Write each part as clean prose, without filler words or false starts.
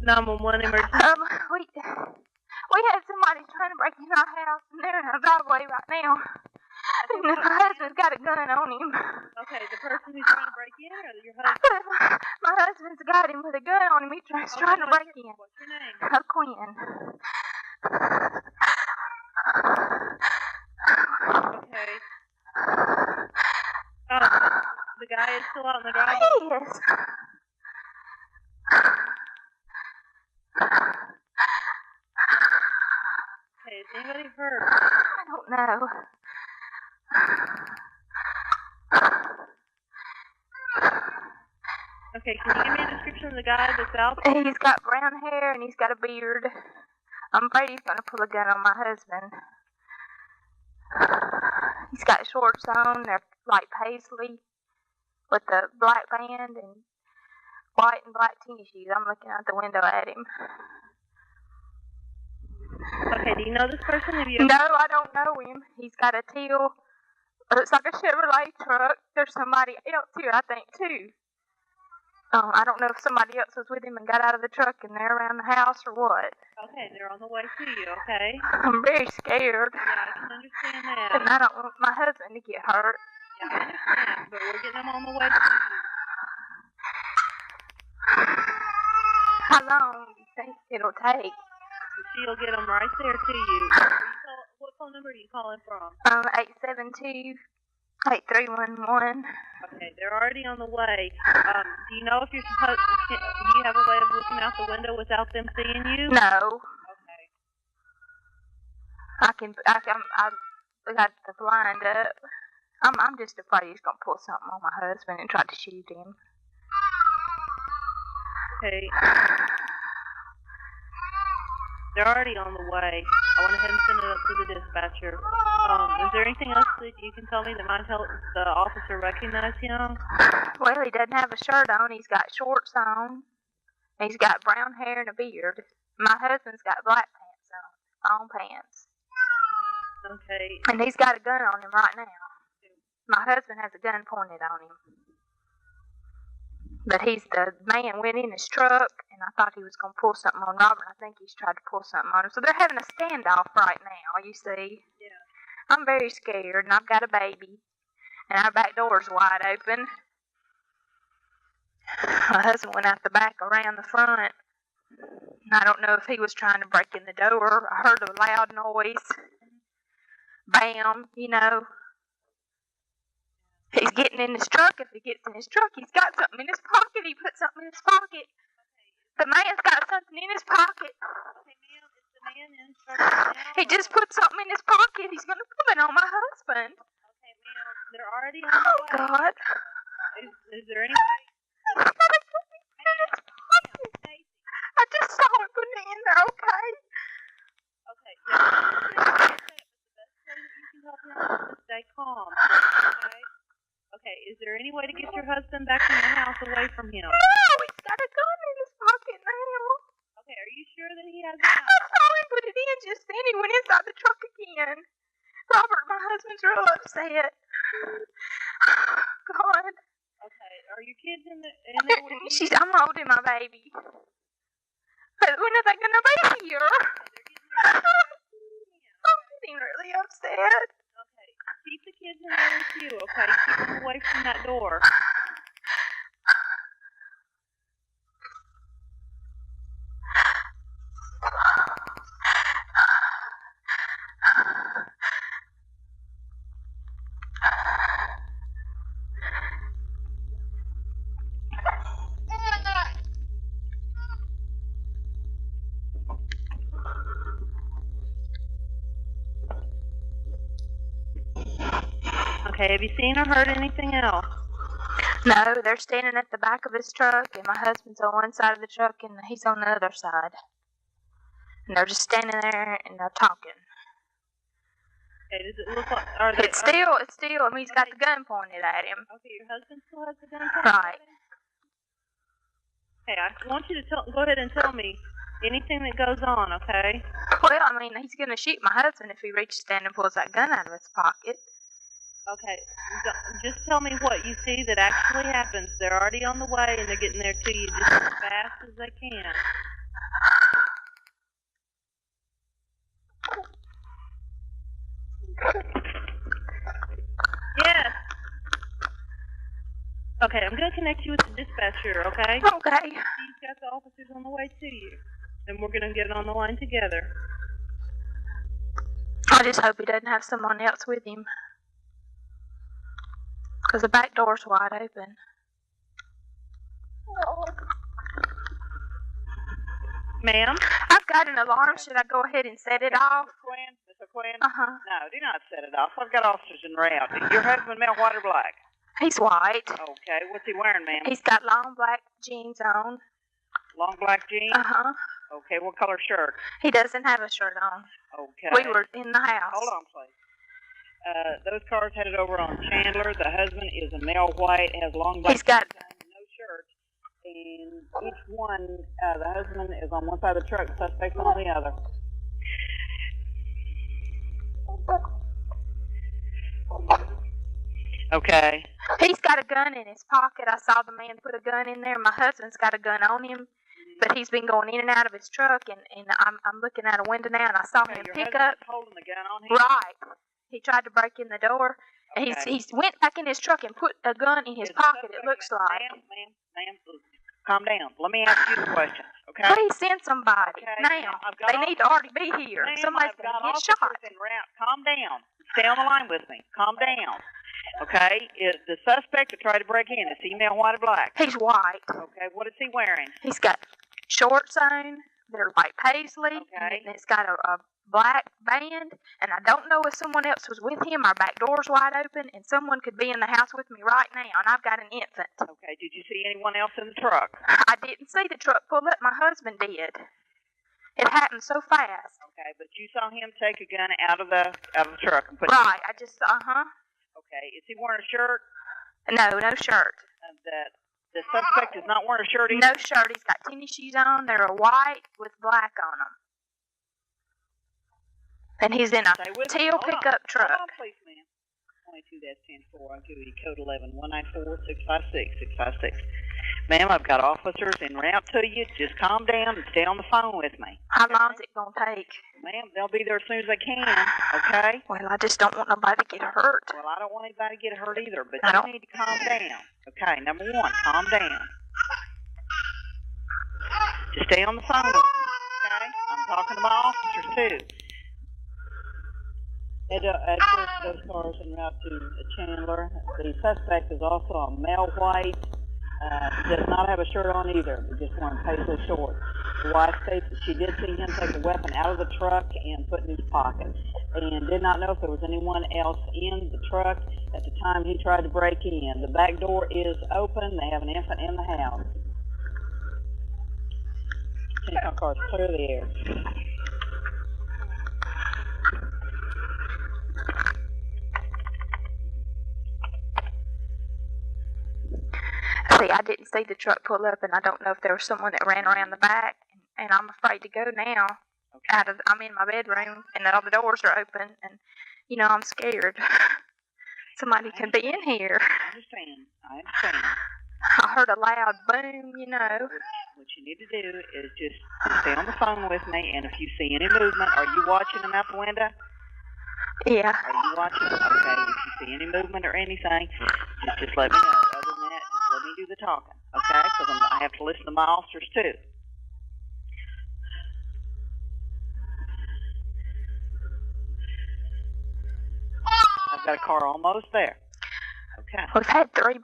911 emergency. We had somebody trying to break in our house, and they're in our driveway right now. And my husband's got a gun on him. Okay, the person who's trying to break in, or your husband? My husband's got him with a gun on him. He's trying to break in. What's your name? Quinn. Okay. The guy is still out in the driveway? Yes. Okay, is anybody hurt? I don't know. Okay, can you give me a description of the guy that's out there? He's got brown hair and he's got a beard. I'm afraid he's going to pull a gun on my husband. He's got shorts on. They're like paisley with a black band and white and black tennis shoes. I'm looking out the window at him. Okay, do you know this person? No, I don't know him. He's got a teal, looks like a Chevrolet truck. There's somebody else here, I think, too. I don't know if somebody else was with him and got out of the truck and they're around the house or what. Okay, they're on the way to you, okay? I'm very scared. Yeah, I can understand that. And I don't want my husband to get hurt. Yeah, I understand, but we're getting them on the way to you. How long do you think it'll take? She'll get them right there to you. What phone number are you calling from? 872-8311. Okay, they're already on the way. Do you know if you're supposed? Do you have a way of looking out the window without them seeing you? No. Okay. I got the blind up. I'm just afraid he's gonna pull something on my husband and try to shoot him. Okay. They're already on the way. I went ahead and sent it up to the dispatcher. Is there anything else that you can tell me that might help the officer recognize him? Well, he doesn't have a shirt on. He's got shorts on. He's got brown hair and a beard. My husband's got black pants on. Long pants. Okay. And he's got a gun on him right now. My husband has a gun pointed on him. But the man went in his truck, and I thought he was going to pull something on Robert. I think he's tried to pull something on him. So they're having a standoff right now, you see. Yeah. I'm very scared, and I've got a baby, and our back door's wide open. My husband went out the back around the front. I don't know if he was trying to break in the door. I heard a loud noise. Bam, you know. He's getting in his truck. If he gets in his truck, he's got something in his pocket. He put something in his pocket. The man's got something in his pocket. Okay, ma'am, is the man in his truck now? He just put something in his pocket. He's going to pull it on my husband. Okay, ma'am, they're already on the way. Oh, God. Is there any way? He's got something in his pocket. I just saw him put it in there, okay? Okay, yeah. The best way that you can help him is to stay calm, okay? Okay, is there any way to get your husband back in the house away from him? No, he's got a gun in his pocket now. Okay, are you sure that he has a gun? I saw him put it in just then. He went inside the truck again. Robert, my husband's real upset. God. Okay, are your kids in there with you? I'm holding my baby. But when are they going to be here? I'm getting really upset. Okay, keep the kids in there with you, okay? Keep them away from that door. Okay, have you seen or heard anything else? No, they're standing at the back of his truck, and my husband's on one side of the truck, and he's on the other side. And they're just standing there, and they're talking. Okay, does it look like... It's still, I mean, he's got the gun pointed at him. Okay, your husband still has the gun pointed Right. at him? Okay, I want you to go ahead and tell me anything that goes on, okay? Well, I mean, he's going to shoot my husband if he reaches down and pulls that gun out of his pocket. Okay, just tell me what you see that actually happens. They're already on the way, and they're getting there to you just as fast as they can. Okay, I'm going to connect you with the dispatcher, okay? Okay. He's got the officers on the way to you. And we're going to get on the line together. I just hope he doesn't have someone else with him. Because the back door's wide open. Ma'am? I've got an alarm. Should I go ahead and set it off? Mr. Quinn? Uh-huh. No, do not set it off. I've got officers en route. Is your husband male, white, or black? He's white. Okay, what's he wearing, ma'am? He's got long black jeans on. Long black jeans? Uh-huh. Okay, what color shirt? He doesn't have a shirt on. Okay. We were in the house. Hold on, please. Those cars headed over on Chandler. The husband is a male white, has long black He's got jeans on, no shirt. And each one, the husband is on one side of the truck, the suspect's on the other. Okay. He's got a gun in his pocket. I saw the man put a gun in there. My husband's got a gun on him, but he's been going in and out of his truck, and I'm looking out a window now, and I saw him pick up. Holding the gun on him? Right. He tried to break in the door. And Okay. he went back in his truck and put a gun in his pocket, it looks like. Ma'am, calm down. Let me ask you the questions, okay? Please send somebody. Okay, now. I've got They need to already be here. Ma'am, Somebody's I've going got to get officers shot. en route. Calm down. Stay on the line with me. Calm down. Okay? The suspect that tried to break in, is he male, white, or black? He's white. Okay, what is he wearing? He's got shorts on. They're like paisley. Okay. And it's got a black band. And I don't know if someone else was with him. Our back door's wide open. And someone could be in the house with me right now. And I've got an infant. Okay, did you see anyone else in the truck? I didn't see the truck pull up. My husband did. It happened so fast. Okay, but you saw him take a gun out of the truck and put it. Right. I just, Okay, is he wearing a shirt? No shirt. The suspect is not wearing a shirt either? No shirt. He's got tennis shoes on. They're white with black on them. And he's in a teal pickup truck. Hold on, please, ma'am. 22-10-4. I'll give you code 11-194-656-656. Ma'am, I've got officers en route to you. Just calm down and stay on the phone with me. How long's it going to take? Ma'am, they'll be there as soon as they can, okay? Well, I just don't want nobody to get hurt. Well, I don't want anybody to get hurt either, but I you don't. need to calm down. Okay, number one, calm down. Just stay on the phone with me, okay? I'm talking to my officers, too. Those cars en route to Chandler. The suspect is also a male white. Does not have a shirt on either, but just wearing paisley shorts. The wife states that she did see him take a weapon out of the truck and put it in his pocket, and did not know if there was anyone else in the truck at the time he tried to break in. The back door is open. They have an infant in the house. Chandler cars clear the air. See, I didn't see the truck pull up, and I don't know if there was someone that ran around the back, and I'm afraid to go now. Okay. I'm in my bedroom, and all the doors are open, and, I'm scared. Somebody could be in here. I understand. I heard a loud boom, What you need to do is just stay on the phone with me, and if you see any movement, are you watching them out the window? Yeah. Are you watching them? Okay, if you see any movement or anything, just let me know. Other than that, just let me do the talking, okay? Because I have to listen to my officers, too. I've got a car almost there. Okay. We've had 3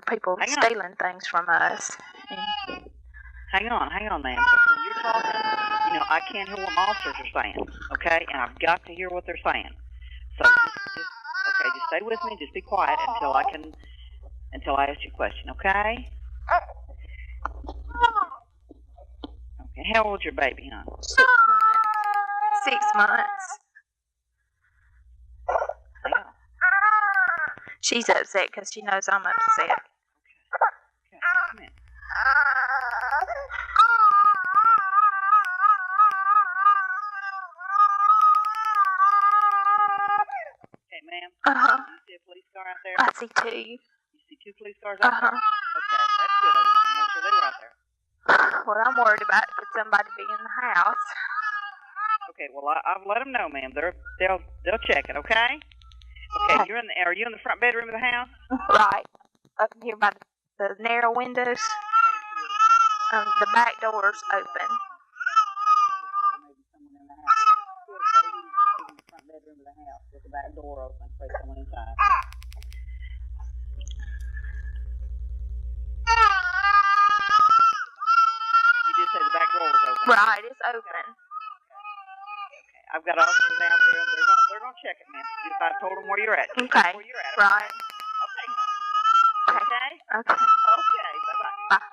people Hang on. stealing things from us. And Hang on, ma'am. Because when you're talking, I can't hear what my officers are saying, okay? And I've got to hear what they're saying. So just stay with me. Just be quiet until I ask you a question, okay? Okay. How old's your baby, hon? 6 months. 6 months. Yeah. She's upset because she knows I'm upset. Okay. Come in. Okay, ma'am. Uh-huh. You see a police car out there? I see 2. You see 2 police cars out Uh-huh. there? Okay, that's good. I just want to make sure they were out there. Well, I'm worried about could somebody be in the house. Okay, well, I've let them know, ma'am. They'll check it, okay? Okay, Okay. are you in the front bedroom of the house? Right. up here by the narrow windows. The back door's open. Maybe someone in the house. In the front bedroom of the house with the back door open for someone inside. You did say the back door was open. Right, it's open. Okay. I've got officers out there, and they're gonna check it, man. Just I told them where you're at. Okay. Where you're at. Right. Okay. Okay. Okay. Okay. Bye-bye. Bye.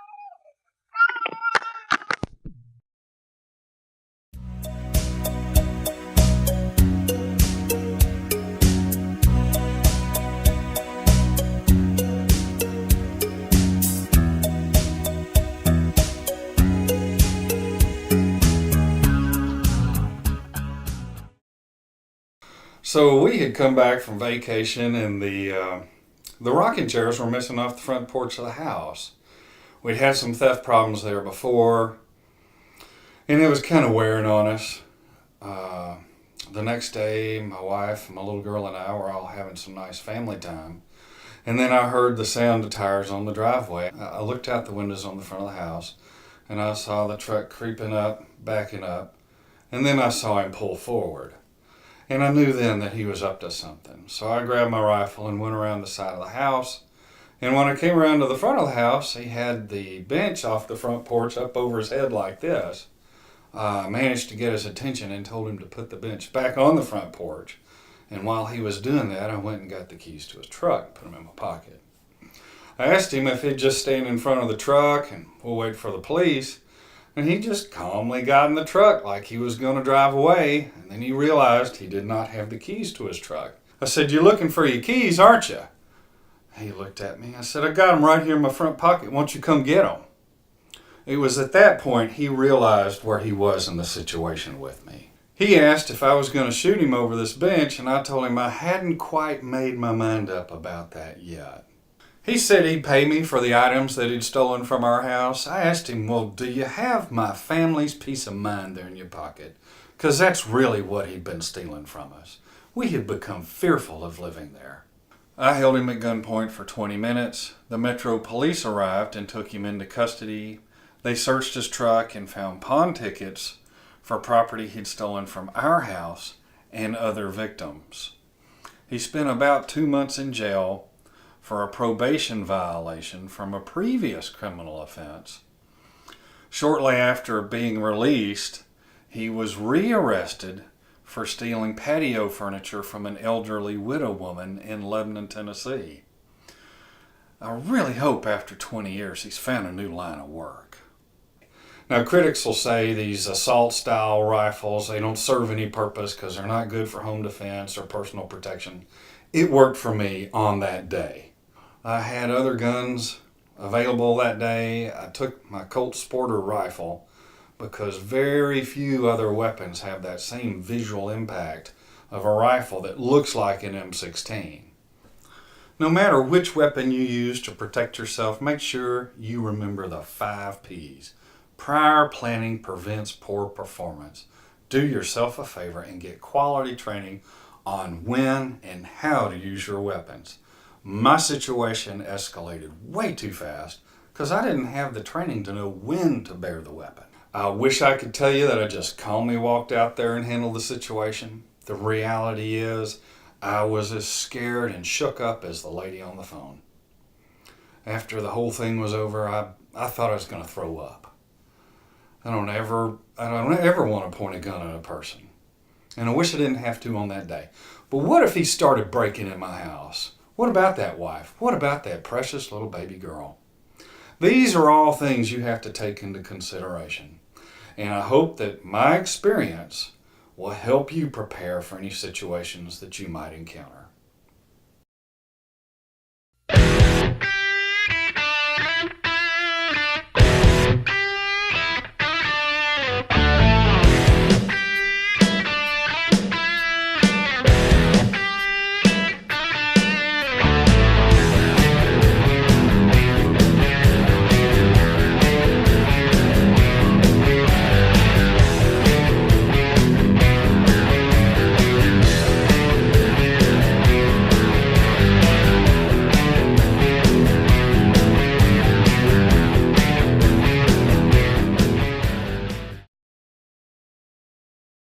So we had come back from vacation, and the rocking chairs were missing off the front porch of the house. We'd had some theft problems there before, and it was kind of wearing on us. The next day, my wife, my little girl, and I were all having some nice family time. And then I heard the sound of tires on the driveway. I looked out the windows on the front of the house, and I saw the truck creeping up, backing up, and then I saw him pull forward. And I knew then that he was up to something. So I grabbed my rifle and went around the side of the house. And when I came around to the front of the house, he had the bench off the front porch up over his head like this. I managed to get his attention and told him to put the bench back on the front porch. And while he was doing that, I went and got the keys to his truck and put them in my pocket. I asked him if he'd just stand in front of the truck and we'll wait for the police. And he just calmly got in the truck like he was going to drive away. And then he realized he did not have the keys to his truck. I said, "You're looking for your keys, aren't you?" He looked at me. I said, "I got them right here in my front pocket. Why don't you come get them?" It was at that point he realized where he was in the situation with me. He asked if I was going to shoot him over this bench, and I told him I hadn't quite made my mind up about that yet. He said he'd pay me for the items that he'd stolen from our house. I asked him, "Well, do you have my family's peace of mind there in your pocket?" Because that's really what he'd been stealing from us. We had become fearful of living there. I held him at gunpoint for 20 minutes. The Metro Police arrived and took him into custody. They searched his truck and found pawn tickets for property he'd stolen from our house and other victims. He spent about 2 months in jail for a probation violation from a previous criminal offense. Shortly after being released, he was rearrested for stealing patio furniture from an elderly widow woman in Lebanon, Tennessee. I really hope after 20 years he's found a new line of work. Now, critics will say these assault-style rifles, they don't serve any purpose because they're not good for home defense or personal protection. It worked for me on that day. I had other guns available that day. I took my Colt Sporter rifle because very few other weapons have that same visual impact of a rifle that looks like an M16. No matter which weapon you use to protect yourself, make sure you remember the 5 P's. Prior planning prevents poor performance. Do yourself a favor and get quality training on when and how to use your weapons. My situation escalated way too fast because I didn't have the training to know when to bear the weapon. I wish I could tell you that I just calmly walked out there and handled the situation. The reality is I was as scared and shook up as the lady on the phone. After the whole thing was over, I thought I was going to throw up. I don't ever want to point a gun at a person. And I wish I didn't have to on that day. But what if he started breaking in my house? What about that wife? What about that precious little baby girl? These are all things you have to take into consideration. And I hope that my experience will help you prepare for any situations that you might encounter.